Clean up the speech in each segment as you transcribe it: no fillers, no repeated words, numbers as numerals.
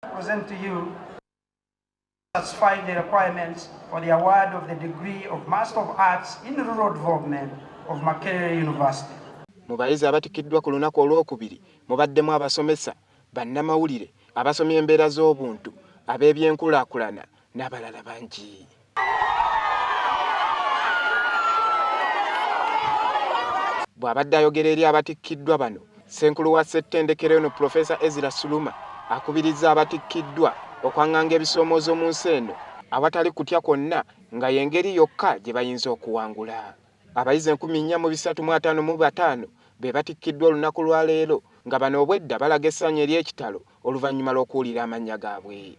Present to you satisfy the requirements for the award of the degree of Master of Arts in Rural Development of Makerere University. Mu bayizi abatikiddwa ku lunaku olwokubiri mubaddemu abasomesa, bannamawulire, abasomye embeera z'obuntu, ab'ebyenkulaakulana n'abalala bangi. Bw'abadde ayogera eri abatikkiddwa bano, Ssenkulu wa ssettendekero eno Profesa Ezra Suluma akubirizza abatikkiddwa okwaŋŋanga ebisoomoozo mu nsi eno awatali kutya kwonna nga y'engeri yokka gye bayinza okuwangula. Abayizi 4,355 be batikkiddwa olunaku lwa leero nga bano obwedda balaga essanyu ery'ekitalo oluvannyuma lw'okuwulira amannya gaabwe.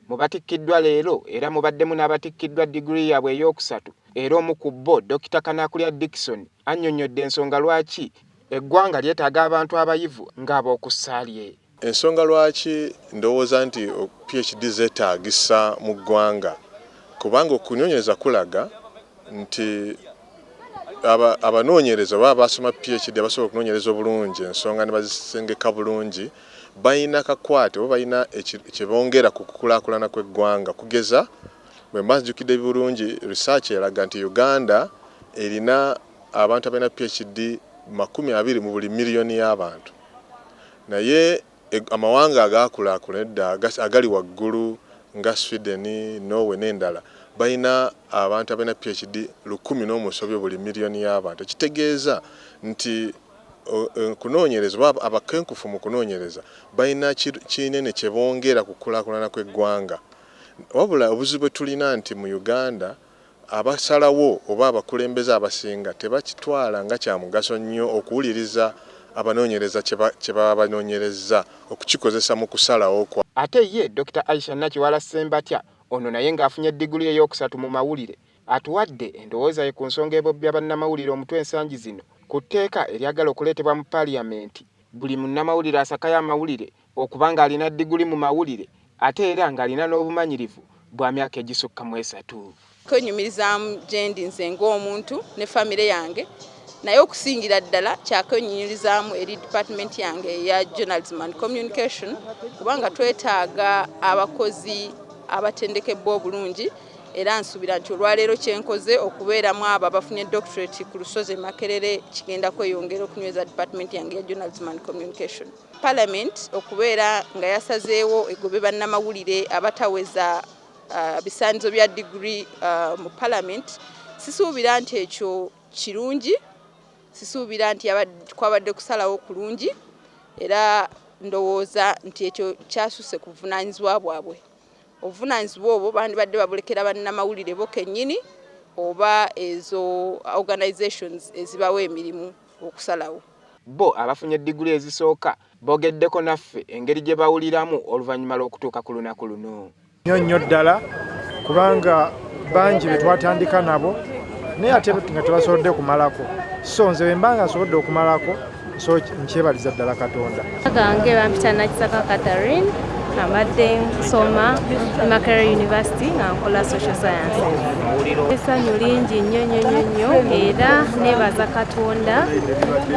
Mu batikkiddwa leero era mubaddemu n'abatikkiddwa diguli yaabwe ey'okusatu era omu ku bo Dr. Kanakulya Dickson annyonnyodde ensonga lwaki eggwanga lyetaaga abantu abayivu ng'ab'okussaalye. Ensonga lwaki ndowooza nti PhD zeetaagisa mu ggwanga kubanga okunoonyereza kulaga nti abanoonyereza baba basoma PhD abasobola okunoonyereza obulungi ensonga ne bazisengeka bulungi bayina kakwate oba bayina kyebongera ku kukulaakulana kw'eggwanga kugeza bwe mbazijjukidde bulungi research eraga nti Uganda erina abantu abalina PhD 20 mu buli miliyoni y'abantu naye amawanga agakulaakuladde agali waggulu nga Sweden, Norway n'endala bayina abantu abalina PhD 100 n'omusobyo buli miliyoni y'abantu. Ekitegeeza nti kunoonyereza abakenkufu mu kunoonyereza bayina kinene kye bongera ku kukulaakulana kw'eggwanga. Wabula obuzibu tulina nti mu Uganda abasalawo oba abakulembeze abasinga tebakitwala nga kya mugaso nnyo okuwuliriza abanoonyereza kye baba banoonyereza okukikozesa mu kusalawo kwa. Ate ye Dr. Aisha Nakiwala Ssembatya ono naye ng'afunye diguli ey'okusatu mu mawulire atuwadde endowooza ye ku nsonga ebobbya bannamawulire omutwe ensangi zino ku tteeka eryagala okuleetebwa mu Paaliyamenti buli munnamawulire asakayo amawulire okuba ng'alina diguli mu mawulire ate era ng'alina n'obumanyirivu bwa myaka egisukka mu 3. Kwenyumirizaamu gye ndi nze ng'omuntu ne famire yange naye okusingira ddala kyakwenyumirizaamu eri department yange eya journalism and communication kubanga twetaaga abakozi abatendekebwa obulungi era nsuubira nti olwaleero kyenkoze okubeeramu abo abafunye doctorate ku Lusozi Makerere kigenda kweyongera okunyweza department yange ya journalism and communication. Parliament okubeera nga yasazeewo egobe bannamawulire abataweza bisaanizo bya degree mu Parliament sisuubira nti ekyo kirungi, sisuubira nti kwabadde kusalawo kulungi era ndowooza nti ekyo kyasuse ku buvunaanyizibwa bwabwe. Obuvunaanyizibwa obwo bandibadde babulekera bannamawulire bo kennyini oba ezo organizations ezibawa emirimu okusalawo. Bo abafunye diguli ezisooka bogeddeko naffe engeri gye bawuliramu oluvannyuma lw'okutuuka ku lunaku luno. Nnyo ddala kubanga bangi be twatandika nabo naye ate nga tebasobodde kumalako so nze bwe mbanga nsobodde okumalako so nkyebaliza ddala Katonda. Gange bampita Nakisaka Catherine abadde nsoma Makerere University nga nkola social sciences. Essanyu lingi nnyo era nebaza Katonda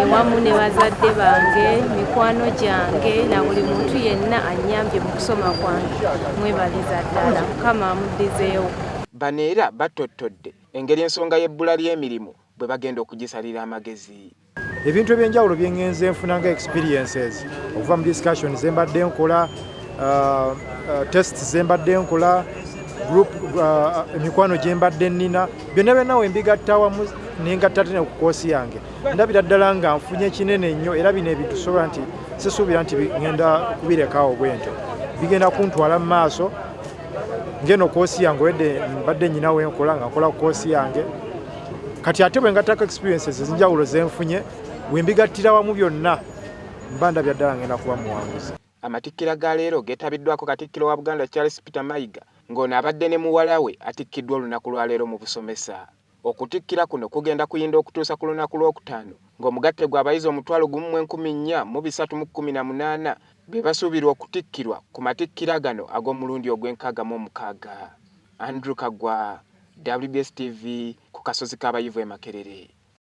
ewamu ne bazadde bange mikwano gyange na buli muntu yenna annyambye mu kusoma kwange mwebaliza ddala Mukama amuddizeewo. Bano era batottodde engeri ensonga y'ebbula ly'emirimu bwe bagenda okugisalira amagezi. Ebintu ebyenjawulo bye ngenze nfuna nga experiences okuva mu discussions ze mbadde nkola tests ze mbadde nkola group emikwano gye mbadde nnina byonna wembigatta wamu nengatta tene ku koosi yange ndabira ddala nga nfunye kinene nnyo era bino ebintu sobola nti sisuubira nti ngenda kubirekawo bwentyo bigenda kuntwala mu maaso ngeno koosi yange wedde mbadde nnyina wenkola nga nkola ku koosi yange kati ate bwe ngattako experiences ezinjawulo ze nfunye wembigattira wamu byonna mba ndabira ddala ngenda kuba muwanguzi. Amatikkira ga leero geetabiddwako Katikkiro wa Buganda Charles Peter Mayiga ng'ono abadde ne muwala we atikkiddwa olunaku lwa leero mu busomesa. Okutikkira kuno kugenda kuyinda okutuusa ku lunaku lw'okutaano ng'omugatte gw'abayizi 1,418 be basuubirwa okutikkirwa ku matikkira gano ag'omulundi ogw'enkaaga mu omukaaga. Andrew Kagwa, WBS TV. ku kasozi k'abayivu e Makerere.